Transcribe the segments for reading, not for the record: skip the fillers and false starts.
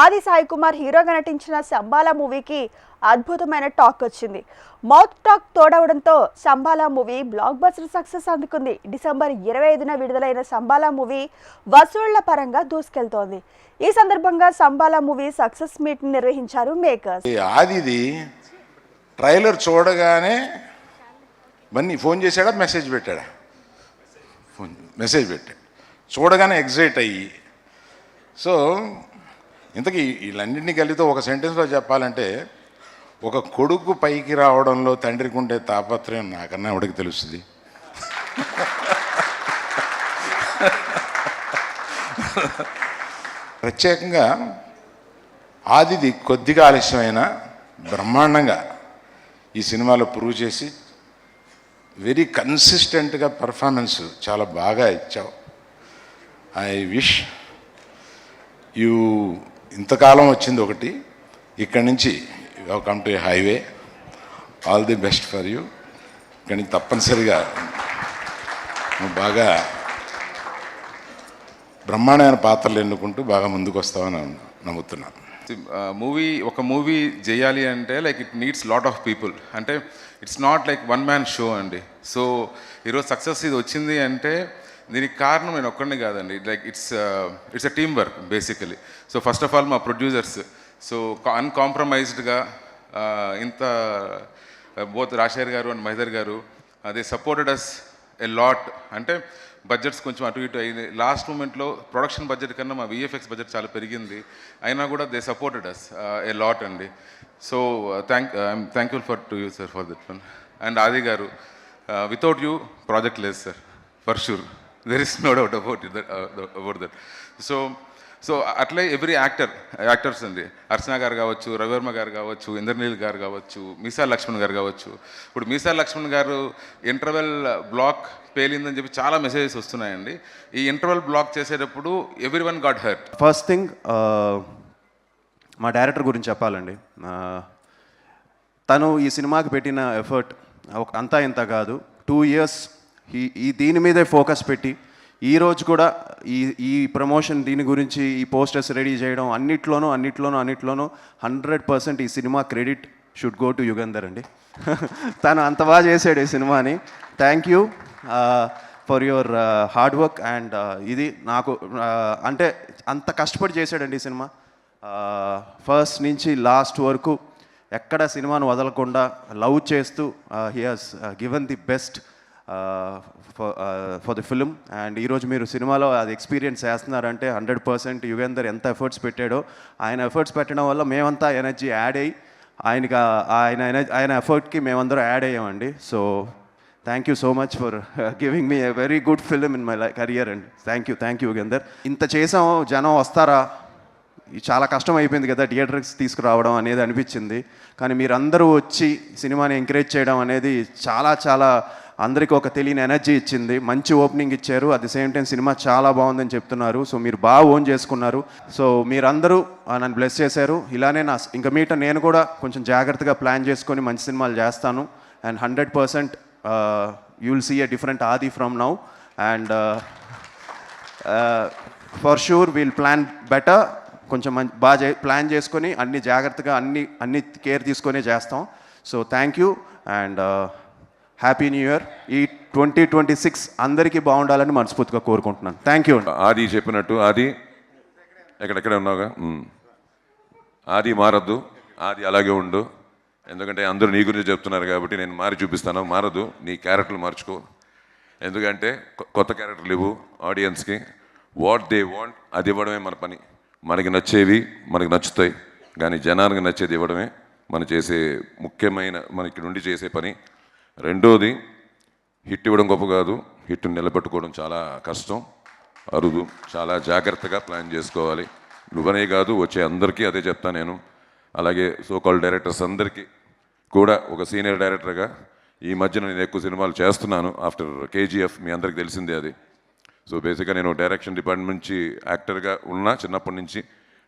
ఆది సాయి కుమార్ హీరోగా నటించిన సంబాలా మూవీకి అద్భుతమైన టాక్ వచ్చింది. మౌత్ టాక్ తోడవడంతో Shambhala movie blockbuster success అందుకుంది. డిసెంబర్ 25న విడుదలైన సంబాలా మూవీ వసూళ్ల పరంగా దూసుకెళ్తోంది. ఈ సందర్భంగా సంబాలా మూవీ సక్సెస్ మీట్ నిర్వహించారు మేకర్స్. ఆదిది ట్రైలర్ చూడగానే బన్నీ ఫోన్ చేశాడా మెసేజ్ పెట్టాడా? మెసేజ్ పెట్టాడు. చూడగానే ఎగ్జైట్ అయ్యి, సో ఇంతకీ వీళ్ళన్నింటినీ కలిపితే ఒక సెంటెన్స్లో చెప్పాలంటే, ఒక కొడుకు పైకి రావడంలో తండ్రికి ఉండే తాపత్రయం నాకన్నా ఎవడికి తెలుస్తుంది. ప్రత్యేకంగా ఆదిది కొద్దిగా ఆలస్యమైన బ్రహ్మాండంగా ఈ సినిమాలో ప్రూవ్ చేసి వెరీ కన్సిస్టెంట్గా పర్ఫార్మెన్స్ చాలా బాగా ఇచ్చావు. ఐ విష్ యూ ఇంతకాలం వచ్చింది ఒకటి, ఇక్కడి నుంచి you come to A highway. All the best for you. ఇక్కడి నుంచి తప్పనిసరిగా నువ్వు బాగా బ్రహ్మాండమైన పాత్రలు ఎన్నుకుంటూ బాగా ముందుకు వస్తావని నమ్ముతున్నాను. ఒక మూవీ చేయాలి అంటే like it needs lot of people. అంటే it's not like one man show అండి. సో ఈరోజు సక్సెస్ ఇది వచ్చింది అంటే దీనికి కారణం నేను ఒక్కడిని కాదండి. Like it's a team work basically. So first of all మా ప్రొడ్యూసర్స్ సో అన్కాంప్రమైజ్డ్గా ఇంత both Rajasekhar garu and Mahender garu they supported us a lot. అంటే బడ్జెట్స్ కొంచెం అటు ఇటు అయింది. లాస్ట్ మూమెంట్లో ప్రొడక్షన్ బడ్జెట్ కన్నా మా విఎఫ్ఎక్స్ బడ్జెట్ చాలా పెరిగింది. అయినా కూడా they supported us a lot అండి. So I'm thankful to you sir for that one. And Adi garu, without you project లేదు sir, for sure. There is no doubt about that. So అట్లే every actors అండి, అర్చన గారు కావచ్చు, రవివర్మ గారు కావచ్చు, ఇంద్రనీల్ గారు కావచ్చు, మీసా లక్ష్మణ్ గారు కావచ్చు. ఇప్పుడు మీసా లక్ష్మణ్ గారు ఇంటర్వెల్ బ్లాక్ పేలిందని చెప్పి చాలా మెసేజెస్ వస్తున్నాయండి. ఈ ఇంటర్వెల్ బ్లాక్ చేసేటప్పుడు every one got hurt. First thing మా డైరెక్టర్ గురించి చెప్పాలండి. తను ఈ సినిమాకి పెట్టిన ఎఫర్ట్ అంతా ఇంత కాదు. 2 years దీని మీదే ఫోకస్ పెట్టి ఈరోజు కూడా ఈ ప్రమోషన్ దీని గురించి ఈ పోస్టర్స్ రెడీ చేయడం అన్నిట్లోనూ 100% ఈ cinema credit should go to Yugandhar అండి. తను అంత బాగా చేశాడు ఈ సినిమాని. Thank you for your hard work. And ఇది నాకు అంటే అంత కష్టపడి చేశాడండి ఈ సినిమా. ఫస్ట్ నుంచి లాస్ట్ వరకు ఎక్కడ సినిమాను వదలకుండా లవ్ చేస్తూ he has given the best for the film. And ఈరోజు మీరు సినిమాలో అది ఎక్స్పీరియన్స్ చేస్తున్నారంటే 100% యుగేందర్ ఎంత ఎఫర్ట్స్ పెట్టాడో, ఆయన ఎఫర్ట్స్ పెట్టడం వల్ల మేమంతా ఎనర్జీ యాడ్ అయ్యి ఆయన ఎఫర్ట్కి మేమందరం యాడ్ అయ్యామండి. So thank you so much for giving me a very good film in my career అండి. Thank you Yugender. ఇంత చేసాము, జనం వస్తారా, చాలా కష్టం అయిపోయింది కదా థియేటర్స్ తీసుకురావడం అనేది అనిపించింది. కానీ మీరందరూ వచ్చి సినిమాని ఎంకరేజ్ చేయడం అనేది చాలా అందరికీ ఒక తెలియని ఎనర్జీ ఇచ్చింది. మంచి ఓపెనింగ్ ఇచ్చారు, at the same time cinema చాలా బాగుందని చెప్తున్నారు. సో మీరు బాగా ఓన్ చేసుకున్నారు. సో మీరందరూ నన్ను బ్లెస్ చేశారు. ఇలానే ఇంకా మీట నేను కూడా కొంచెం జాగ్రత్తగా ప్లాన్ చేసుకొని మంచి సినిమాలు చేస్తాను. And 100% you will see a different Adi from now. And for sure will plan better. కొంచెం బాగా ప్లాన్ చేసుకొని అన్ని జాగ్రత్తగా అన్ని కేర్ తీసుకొని చేస్తాం. So thank you and happy new year. ఈ 2026 అందరికీ బాగుండాలని మనస్ఫూర్తిగా కోరుకుంటున్నాను. Thank you. ఆది చెప్పినట్టు, ఆది ఎక్కడెక్కడే ఉన్నావుగా, ఆది మారద్దు, ఆది అలాగే ఉండు. ఎందుకంటే అందరూ నీ గురించి చెప్తున్నారు కాబట్టి నేను మారి చూపిస్తాను. మారదు, నీ క్యారెక్టర్లు మార్చుకో. ఎందుకంటే కొత్త క్యారెక్టర్లు ఇవ్వు ఆడియన్స్కి. వాట్ దే వాంట్ అది ఇవ్వడమే మన పని. మనకి నచ్చేవి మనకి నచ్చుతాయి, కానీ జనానికి నచ్చేది ఇవ్వడమే మనం చేసే ముఖ్యమైన మనకి నుండి చేసే పని. రెండోది, హిట్ ఇవ్వడం గొప్ప కాదు, హిట్ని నిలబెట్టుకోవడం చాలా కష్టం, అరుదు. చాలా జాగ్రత్తగా ప్లాన్ చేసుకోవాలి. నువ్వనే కాదు, వచ్చే అందరికీ అదే చెప్తాను నేను. అలాగే సోకాల్ డైరెక్టర్స్ అందరికీ కూడా ఒక సీనియర్ డైరెక్టర్గా ఈ మధ్యన నేను ఎక్కువ సినిమాలు చేస్తున్నాను ఆఫ్టర్ కేజీఎఫ్. మీ అందరికీ తెలిసిందే అది. సో బేసిక్గా నేను డైరెక్షన్ డిపార్ట్మెంట్ నుంచి యాక్టర్గా ఉన్నా, చిన్నప్పటి నుంచి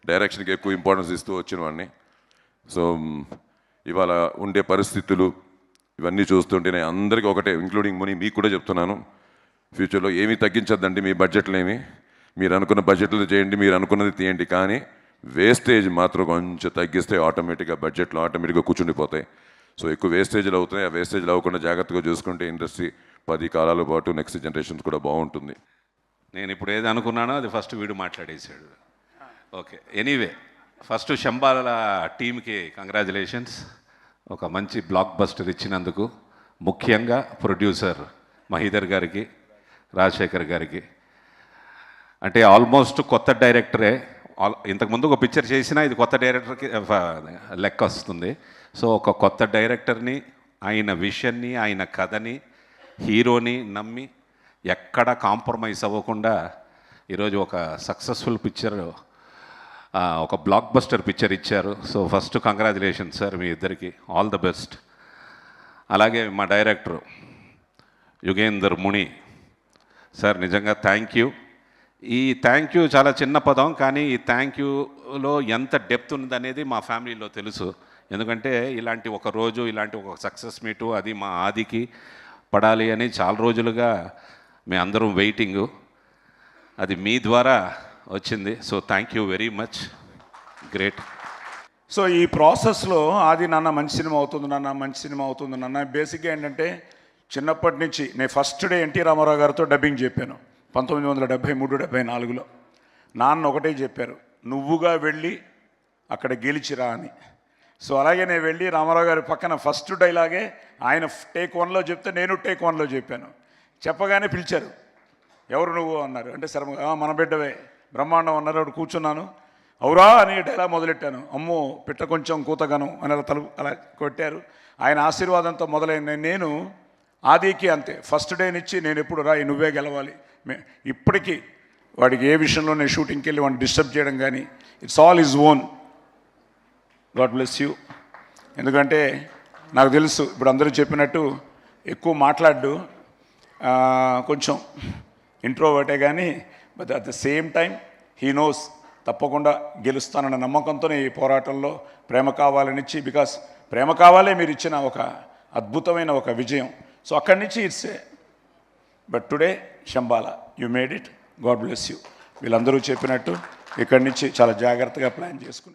డైరెక్షన్కి ఎక్కువ ఇంపార్టెన్స్ ఇస్తూ వచ్చిన వాడిని. సో ఇవాళ ఉండే పరిస్థితులు ఇవన్నీ చూస్తుంటే నేను అందరికీ ఒకటే, ఇంక్లూడింగ్ ముని మీకు కూడా చెప్తున్నాను, ఫ్యూచర్లో ఏమీ తగ్గించద్దండి మీ బడ్జెట్లు ఏమి. మీరు అనుకున్న బడ్జెట్లు చేయండి, మీరు అనుకున్నది తీయండి, కానీ వేస్టేజ్ మాత్రం కొంచెం తగ్గిస్తే ఆటోమేటిక్గా బడ్జెట్లో ఆటోమేటిక్గా కూర్చుండిపోతాయి. సో ఎక్కువ వేస్టేజ్లు అవుతున్నాయి. ఆ వేస్టేజ్లు అవ్వకుండా జాగ్రత్తగా చూసుకుంటే ఇండస్ట్రీ 10 కాలాల పాటు నెక్స్ట్ జనరేషన్స్ కూడా బాగుంటుంది. నేను ఇప్పుడు ఏది అనుకున్నానో అది ఫస్ట్ వీడు మాట్లాడేశాడు. ఓకే, ఎనీవే ఫస్ట్ శంబాల టీమ్కి కంగ్రాచులేషన్స్. ఒక మంచి బ్లాక్ బస్టర్ ఇచ్చినందుకు, ముఖ్యంగా ప్రొడ్యూసర్ మహీధర్ గారికి, రాజశేఖర్ గారికి. అంటే ఆల్మోస్ట్ కొత్త డైరెక్టరే. ఇంతకుముందు ఒక పిక్చర్ చేసినా ఇది కొత్త డైరెక్టర్కి లెక్క వస్తుంది. సో ఒక కొత్త డైరెక్టర్ని, ఆయన విషన్ని, ఆయన కథని, హీరోని నమ్మి ఎక్కడ కాంప్రమైజ్ అవ్వకుండా ఈరోజు ఒక సక్సెస్ఫుల్ పిక్చర్, ఒక బ్లాక్ బస్టర్ పిక్చర్ ఇచ్చారు. సో ఫస్ట్ కంగ్రాచులేషన్స్ సార్, మీ ఇద్దరికి ఆల్ ద బెస్ట్. అలాగే మా డైరెక్టర్ యుగేందర్ ముని సార్, నిజంగా థ్యాంక్ యూ. ఈ థ్యాంక్ యూ చాలా చిన్న పదం, కానీ ఈ థ్యాంక్ యూలో ఎంత డెప్త్ ఉందనేది మా ఫ్యామిలీలో తెలుసు. ఎందుకంటే ఇలాంటి ఒక రోజు, ఇలాంటి ఒక సక్సెస్ మీటు అది మా ఆదికి పడాలి అని చాలా రోజులుగా మేము అందరం వెయిటింగు. అది మీ ద్వారా వచ్చింది. So thank you very much, great. So ఈ ప్రాసెస్లో ఆది నాన్న మంచి సినిమా అవుతుంది, నాన్న మంచి సినిమా అవుతుంది నాన్న. బేసిక్గా ఏంటంటే చిన్నప్పటి నుంచి నేను ఫస్ట్ డే ఎన్టీ రామారావు గారితో డబ్బింగ్ చెప్పాను 1973-74లో. నాన్న ఒకటే చెప్పారు, నువ్వుగా వెళ్ళి అక్కడ గెలిచిరా అని. సో అలాగే నేను వెళ్ళి రామారావు గారి పక్కన ఫస్ట్ డైలాగే ఆయన టేక్ 1లో చెప్తే నేను టేక్ 1లో చెప్పాను. చెప్పగానే పిలిచారు, ఎవరు నువ్వు అన్నారు. అంటే సరే మన బిడ్డవే బ్రహ్మాండం అన్నారు. అప్పుడు కూర్చున్నాను, అవురా అని డైలాగ్ మొదలెట్టాను. అమ్మో పిట్ట కొంచెం కూతగాను అని అలా కొట్టారు. ఆయన ఆశీర్వాదంతో మొదలైన నేను ఆదికి అంతే. ఫస్ట్ డే నుంచి నేను ఎప్పుడు రా నువ్వే గెలవాలి. ఇప్పటికీ వాడికి ఏ విషయంలో నేను షూటింగ్కి వెళ్ళి వాడిని డిస్టర్బ్ చేయడం కానీ, it's all is own. God bless you. ఎందుకంటే నాకు తెలుసు ఇప్పుడు అందరూ చెప్పినట్టు ఎక్కువ మాట్లాడు, కొంచెం ఇంట్రోవర్టే, కానీ but at the same time he knows తప్పకుండా గెలుస్తానన్న నమ్మకంతోనే ఈ పోరాటంలో ప్రేమ కావాలనిచ్చి, బికాస్ ప్రేమ కావాలే మీరు ఇచ్చిన ఒక అద్భుతమైన ఒక విజయం. సో అక్కడి నుంచి it's but today Shambhala you made it. God bless you. వీళ్ళందరూ చెప్పినట్టు ఇక్కడి నుంచి చాలా జాగ్రత్తగా ప్లాన్ చేసుకుని